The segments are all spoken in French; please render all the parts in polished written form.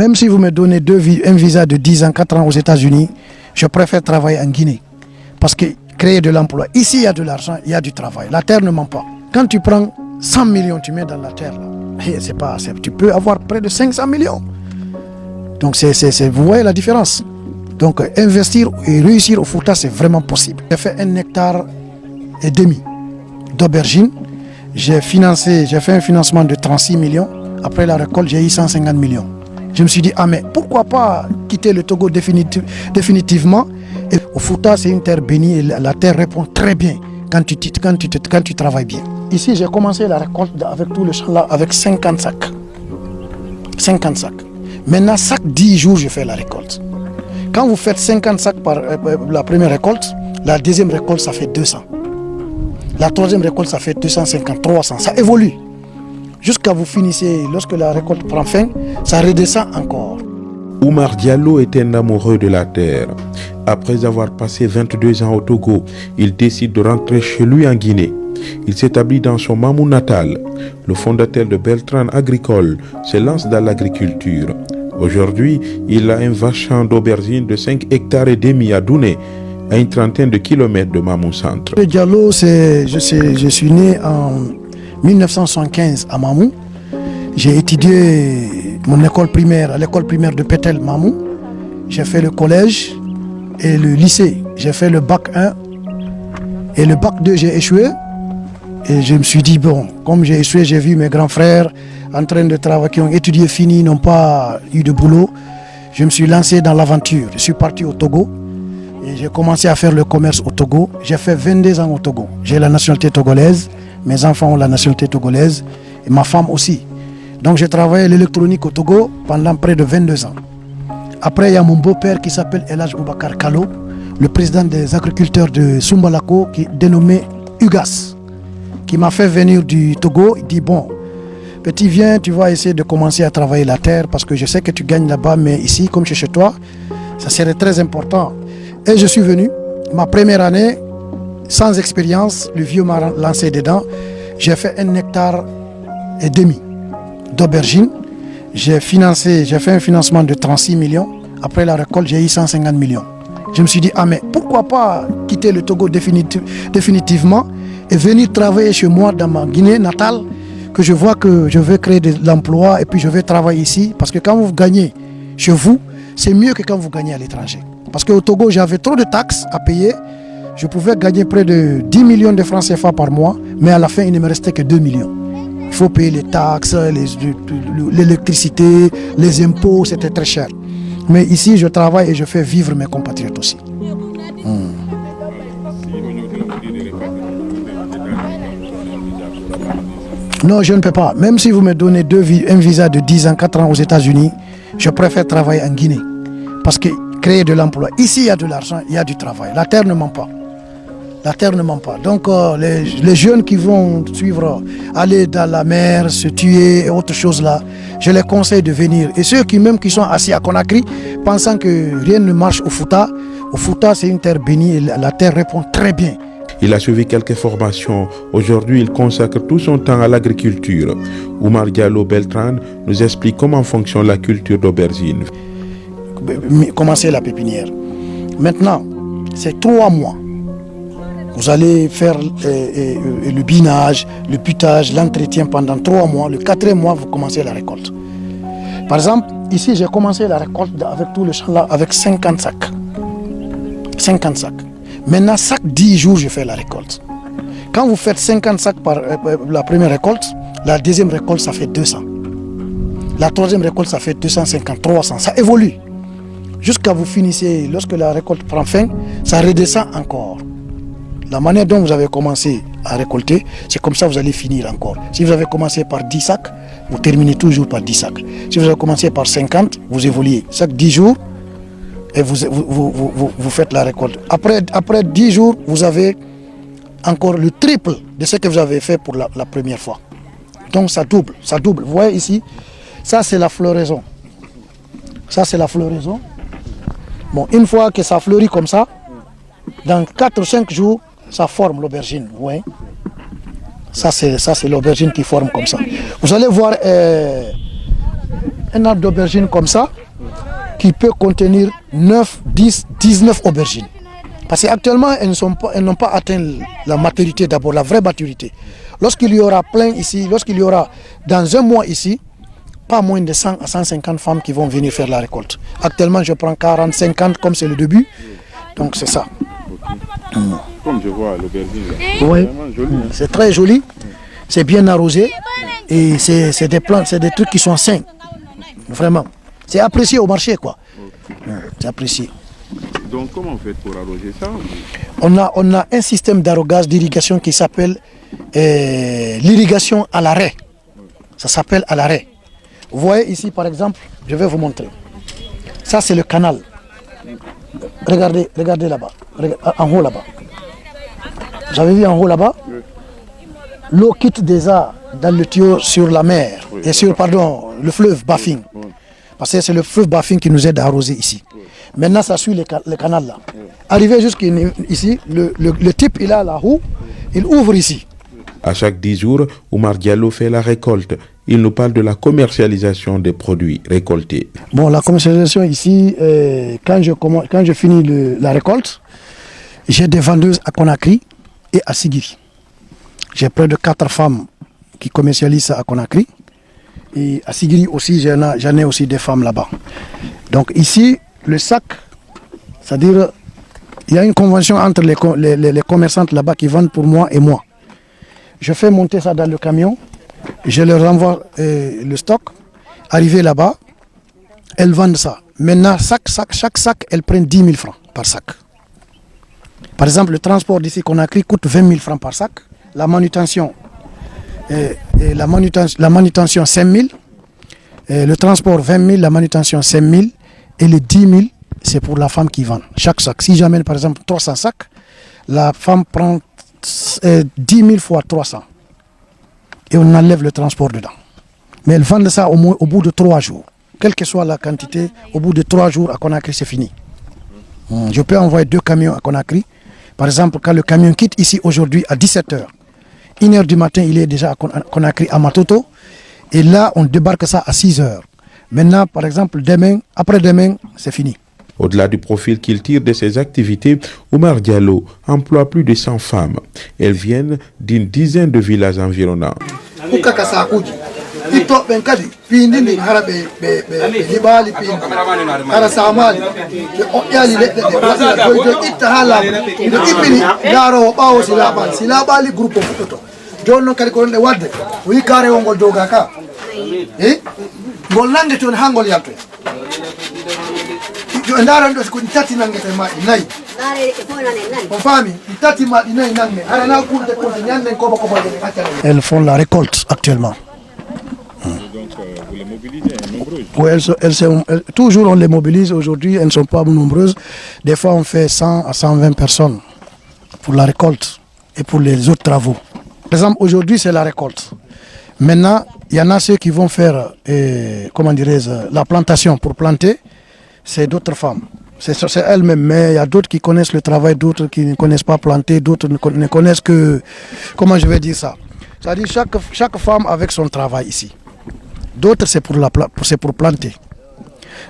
Même si vous me donnez un visa de 10 ans, 4 ans aux États-Unis, je préfère travailler en Guinée. Parce que créer de l'emploi, ici il y a de l'argent, il y a du travail. La terre ne ment pas. Quand tu prends 100 millions, tu mets dans la terre, là, tu peux avoir près de 500 millions. Donc vous voyez la différence. Donc investir et réussir au Fouta, c'est vraiment possible. J'ai fait 1,5 hectare d'aubergines. J'ai fait un financement de 36 millions. Après la récolte, j'ai eu 150 millions. Je me suis dit, mais pourquoi pas quitter le Togo définitivement. Et au Fouta, c'est une terre bénie et la terre répond très bien quand tu travailles bien. Ici, j'ai commencé la récolte avec tout le champ là, avec 50 sacs. 50 sacs. Maintenant, chaque 10 jours, je fais la récolte. Quand vous faites 50 sacs par la première récolte, la deuxième récolte, ça fait 200. La troisième récolte, ça fait 250, 300. Ça évolue. Jusqu'à vous finissez, lorsque la récolte prend fin, ça redescend encore. Oumar Diallo est un amoureux de la terre. Après avoir passé 22 ans au Togo, il décide de rentrer chez lui en Guinée. Il s'établit dans son Mamou natal. Le fondateur de Beltran Agricole se lance dans l'agriculture. Aujourd'hui, il a un vaste champ d'aubergines de 5 hectares et demi à Douné, à une trentaine de kilomètres de Mamou Centre. Diallo, je suis né en 1975 à Mamou. J'ai étudié mon école primaire à l'école primaire de Pétel, Mamou. J'ai fait le collège et le lycée. J'ai fait le bac 1 et le bac 2, j'ai échoué. Et je me suis dit, bon, comme j'ai échoué, j'ai vu mes grands frères en train de travailler, qui ont étudié fini, n'ont pas eu de boulot. Je me suis lancé dans l'aventure. Je suis parti au Togo et j'ai commencé à faire le commerce au Togo. J'ai fait 22 ans au Togo. J'ai la nationalité togolaise, mes enfants ont la nationalité togolaise et ma femme aussi. Donc j'ai travaillé l'électronique au Togo pendant près de 22 ans. Après, il y a mon beau-père qui s'appelle Elhadj Boubacar Kalo, le président des agriculteurs de Sumbalako, qui est dénommé UGAS, qui m'a fait venir du Togo. Il dit, bon, petit, viens, tu vas essayer de commencer à travailler la terre parce que je sais que tu gagnes là-bas, mais ici, comme chez toi, ça serait très important. Et je suis venu, ma première année, sans expérience, le vieux m'a lancé dedans. J'ai fait 1,5 hectare d'aubergines. J'ai fait un financement de 36 millions. Après la récolte, j'ai eu 150 millions. Je me suis dit, mais pourquoi pas quitter le Togo définitivement et venir travailler chez moi dans ma Guinée natale, que je vois que je veux créer de l'emploi et puis je vais travailler ici. Parce que quand vous gagnez chez vous, c'est mieux que quand vous gagnez à l'étranger. Parce qu'au Togo, j'avais trop de taxes à payer. Je pouvais gagner près de 10 millions de francs CFA par mois, mais à la fin, il ne me restait que 2 millions. Il faut payer les taxes, l'électricité, les impôts, c'était très cher. Mais ici, je travaille et je fais vivre mes compatriotes aussi. Non, je ne peux pas. Même si vous me donnez un visa de 10 ans, 4 ans aux États-Unis, je préfère travailler en Guinée. Parce que créer de l'emploi, ici il y a de l'argent, il y a du travail. La terre ne ment pas. La terre ne ment pas. Donc les jeunes qui vont suivre, aller dans la mer, se tuer et autre chose là, je les conseille de venir. Et ceux qui sont assis à Conakry, pensant que rien ne marche au Fouta c'est une terre bénie et la terre répond très bien. Il a suivi quelques formations. Aujourd'hui, il consacre tout son temps à l'agriculture. Oumar Diallo Beltran nous explique comment fonctionne la culture d'aubergine. Commencer la pépinière. Maintenant, c'est 3 mois. Vous allez faire le binage, le putage, l'entretien pendant 3 mois. Le 4e mois, vous commencez la récolte. Par exemple, ici, j'ai commencé la récolte avec tout le champ là, avec 50 sacs. 50 sacs. Maintenant, chaque 10 jours, je fais la récolte. Quand vous faites 50 sacs par la première récolte, la deuxième récolte, ça fait 200. La troisième récolte, ça fait 250, 300. Ça évolue. Jusqu'à vous finissez, lorsque la récolte prend fin, ça redescend encore. La manière dont vous avez commencé à récolter, c'est comme ça que vous allez finir encore. Si vous avez commencé par 10 sacs, vous terminez toujours par 10 sacs. Si vous avez commencé par 50, vous évoluez. Chaque 10 jours, et vous faites la récolte. Après 10 jours, vous avez encore le triple de ce que vous avez fait pour la première fois. Donc ça double, ça double. Vous voyez ici, ça c'est la floraison. Ça c'est la floraison. Bon, une fois que ça fleurit comme ça, dans 4 ou 5 jours, ça forme l'aubergine. Vous voyez, ça c'est l'aubergine qui forme comme ça. Vous allez voir un arbre d'aubergine comme ça, qui peut contenir 9, 10, 19 aubergines. Parce qu'actuellement, elles n'ont pas atteint la maturité d'abord, la vraie maturité. Lorsqu'il y aura plein ici, lorsqu'il y aura dans un mois ici, pas moins de 100 à 150 femmes qui vont venir faire la récolte. Actuellement, je prends 40, 50 comme c'est le début. Donc c'est ça. Comme je vois l'aubergine, Oui. vraiment joli. Hein. C'est très joli, c'est bien arrosé et c'est des plantes, c'est des trucs qui sont sains. Vraiment. C'est apprécié au marché quoi. C'est apprécié. Donc comment vous faites pour arroser ça? On a un système d'arrosage d'irrigation qui s'appelle l'irrigation à l'arrêt. Ça s'appelle à l'arrêt. Vous voyez ici par exemple, je vais vous montrer. Ça c'est le canal. Regardez là-bas, en haut là-bas. Vous avez vu en haut là-bas? L'eau quitte déjà dans le tuyau sur la mer et sur le fleuve Bafing. Parce que c'est le fleuve Bafing qui nous aide à arroser ici. Maintenant ça suit le canal là. Arrivé jusqu'ici, le type il a la roue, il ouvre ici. À chaque 10 jours, Oumar Diallo fait la récolte. Il nous parle de la commercialisation des produits récoltés. Bon, la commercialisation ici, quand je finis la récolte, j'ai des vendeuses à Conakry et à Sigiri. J'ai près de 4 femmes qui commercialisent à Conakry. Et à Sigiri aussi, j'en ai aussi des femmes là-bas. Donc ici, le sac, c'est-à-dire, il y a une convention entre les commerçantes là-bas qui vendent pour moi et moi. Je fais monter ça dans le camion, je leur envoie le stock. Arrivé là-bas, elles vendent ça. Maintenant, chaque sac, elles prennent 10 000 francs par sac. Par exemple, le transport d'ici Conakry coûte 20 000 francs par sac. La manutention, la manutention 5 000. Le transport 20 000, la manutention 5 000. Et les 10 000, c'est pour la femme qui vend. Chaque sac. Si j'amène par exemple 300 sacs, la femme prend 10 000 fois 300 et on enlève le transport dedans. Mais elles vendent ça au bout de 3 jours. Quelle que soit la quantité, au bout de 3 jours à Conakry, c'est fini. Je peux envoyer 2 camions à Conakry. Par exemple, quand le camion quitte ici aujourd'hui à 17h, 1h du matin, il est déjà à Conakry, à Matoto. Et là, on débarque ça à 6h. Maintenant, par exemple, après-demain, c'est fini. Au-delà du profil qu'il tire de ses activités, Oumar Diallo emploie plus de 100 femmes. Elles viennent d'une dizaine de villages environnants. Elles font la récolte actuellement. Donc vous les mobilisez nombreuses? Oui, toujours on les mobilise. Aujourd'hui, elles ne sont pas nombreuses. Des fois, on fait 100 à 120 personnes pour la récolte et pour les autres travaux. Par exemple, aujourd'hui, c'est la récolte. Maintenant, il y en a ceux qui vont faire la plantation pour planter. C'est d'autres femmes. C'est elles-mêmes, mais il y a d'autres qui connaissent le travail, d'autres qui ne connaissent pas planter, d'autres ne connaissent que... Comment je vais dire ça? C'est-à-dire chaque femme avec son travail ici. D'autres c'est pour planter.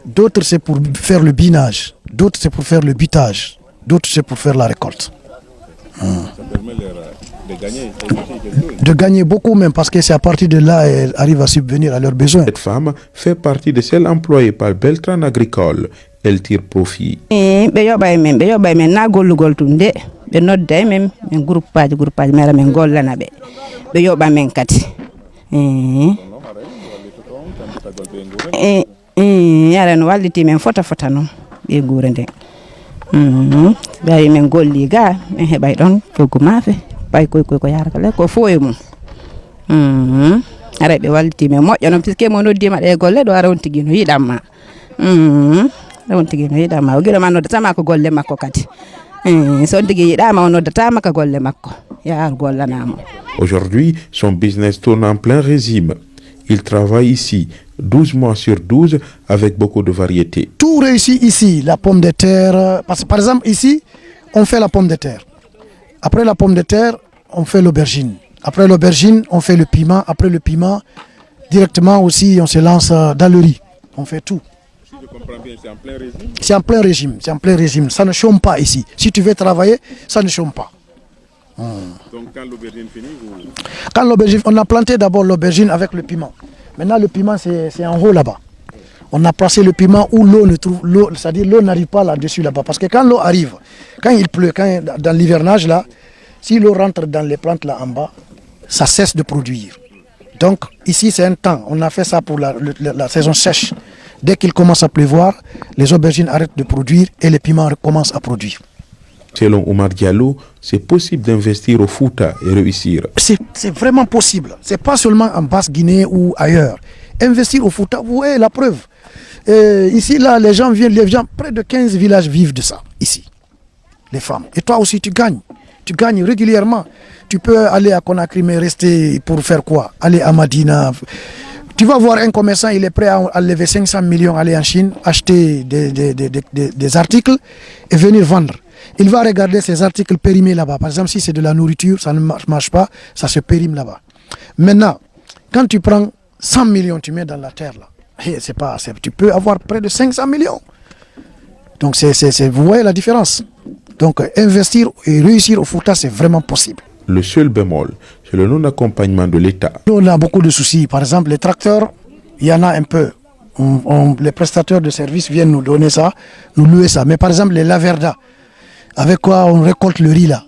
D'autres c'est pour faire le binage. D'autres c'est pour faire le butage. D'autres c'est pour faire la récolte. Ça permet de gagner quelque chose. De gagner beaucoup même parce que c'est à partir de là qu'elles arrivent à subvenir à leurs besoins. Cette femme fait partie de celles employées par Beltran Agricole. Elle tire profit. Aujourd'hui, son business tourne en plein régime. Il travaille ici 12 mois sur 12 avec beaucoup de variétés. Tout réussit ici, la pomme de terre. Par exemple, ici, on fait la pomme de terre. Après la pomme de terre, on fait l'aubergine. Après l'aubergine, on fait le piment. Après le piment, directement aussi, on se lance dans le riz. On fait tout. Si je comprends bien, c'est en plein régime. C'est en plein régime, c'est en plein régime. Ça ne chôme pas ici. Si tu veux travailler, ça ne chôme pas. Donc quand l'aubergine finit, vous... Quand l'aubergine, on a planté d'abord l'aubergine avec le piment. Maintenant le piment c'est en haut là-bas. On a placé le piment où l'eau ne trouve, c'est-à-dire l'eau n'arrive pas là-dessus là-bas. Parce que quand l'eau arrive, quand il pleut, dans l'hivernage là, si l'eau rentre dans les plantes là en bas, ça cesse de produire. Donc ici c'est un temps, on a fait ça pour la saison sèche. Dès qu'il commence à pleuvoir, les aubergines arrêtent de produire et les piments recommencent à produire. Selon Omar Diallo, c'est possible d'investir au Fouta et réussir. C'est vraiment possible. Ce n'est pas seulement en Basse-Guinée ou ailleurs. Investir au Fouta, vous voyez la preuve. Ici, là, les gens viennent, près de 15 villages vivent de ça, ici. Les femmes. Et toi aussi, tu gagnes. Tu gagnes régulièrement. Tu peux aller à Conakry, mais rester pour faire quoi? Aller à Madina. Tu vas voir un commerçant, il est prêt à lever 500 millions, aller en Chine, acheter des articles et venir vendre. Il va regarder ces articles périmés là-bas. Par exemple, si c'est de la nourriture, ça ne marche pas, ça se périme là-bas. Maintenant, quand tu prends 100 millions, tu mets dans la terre là, tu peux avoir près de 500 millions. Donc, vous voyez la différence. Donc, investir et réussir au Fouta, c'est vraiment possible. Le seul bémol, c'est le non-accompagnement de l'État. Nous, on a beaucoup de soucis. Par exemple, les tracteurs, il y en a un peu. Les prestataires de services viennent nous donner ça, nous louer ça. Mais par exemple, les laverdas, avec quoi on récolte le riz là.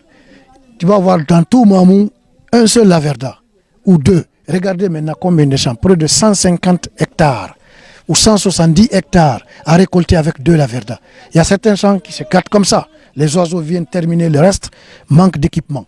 Tu vas voir dans tout Mamou, un seul laverda ou deux. Regardez maintenant combien de champs, près de 150 hectares ou 170 hectares à récolter avec deux laverdas. Il y a certains champs qui se gâtent comme ça. Les oiseaux viennent terminer le reste, manque d'équipement.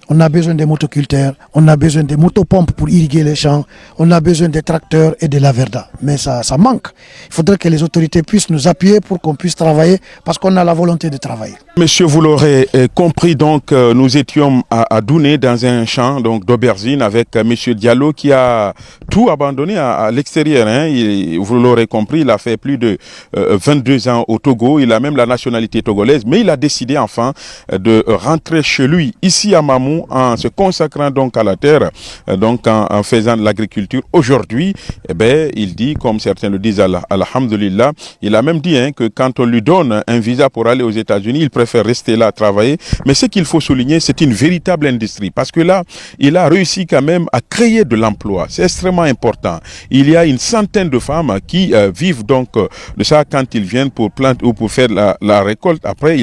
On a besoin des motoculteurs, on a besoin des motopompes pour irriguer les champs, on a besoin des tracteurs et des laverdas. Mais ça manque. Il faudrait que les autorités puissent nous appuyer pour qu'on puisse travailler parce qu'on a la volonté de travailler. Monsieur, vous l'aurez compris, donc nous étions à Douné dans un champ d'aubergine avec Monsieur Diallo qui a tout abandonné à l'extérieur. Hein. Vous l'aurez compris, il a fait plus de 22 ans au Togo, il a même la nationalité togolaise, mais il a décidé enfin de rentrer chez lui, ici à Mamou, en se consacrant donc à la terre, donc en faisant de l'agriculture. Aujourd'hui, il dit, comme certains le disent, alhamdulillah, il a même dit que quand on lui donne un visa pour aller aux États-Unis, il préfère rester là, travailler. Mais ce qu'il faut souligner, c'est une véritable industrie, parce que là, il a réussi quand même à créer de l'emploi. C'est extrêmement important. Il y a une centaine de femmes qui vivent donc de ça quand ils viennent pour planter ou pour faire la récolte. Après,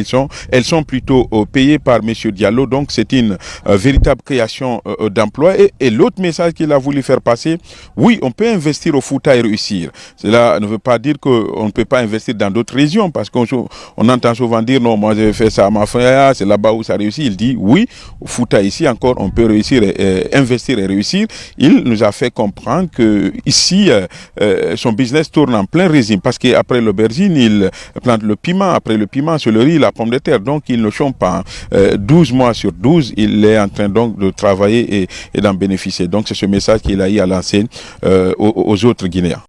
elles sont plutôt payées par Monsieur Diallo. Donc, c'est une véritable création d'emploi. Et l'autre message qu'il a voulu faire passer, oui, on peut investir au Fouta et réussir. Cela ne veut pas dire qu'on ne peut pas investir dans d'autres régions, parce qu'on entend souvent dire, non, moi j'ai fait ça à ma frère, c'est là-bas où ça réussit. Il dit, oui, au Fouta ici encore, on peut réussir, investir et réussir. Il nous a fait comprendre que ici, son business tourne en plein régime, parce qu'après l'aubergine, il plante le piment, après le piment, c'est le riz, la pomme de terre, donc il ne chôme pas. 12 mois sur 12, il est en train donc de travailler et d'en bénéficier. Donc c'est ce message qu'il a eu à lancer aux autres Guinéens.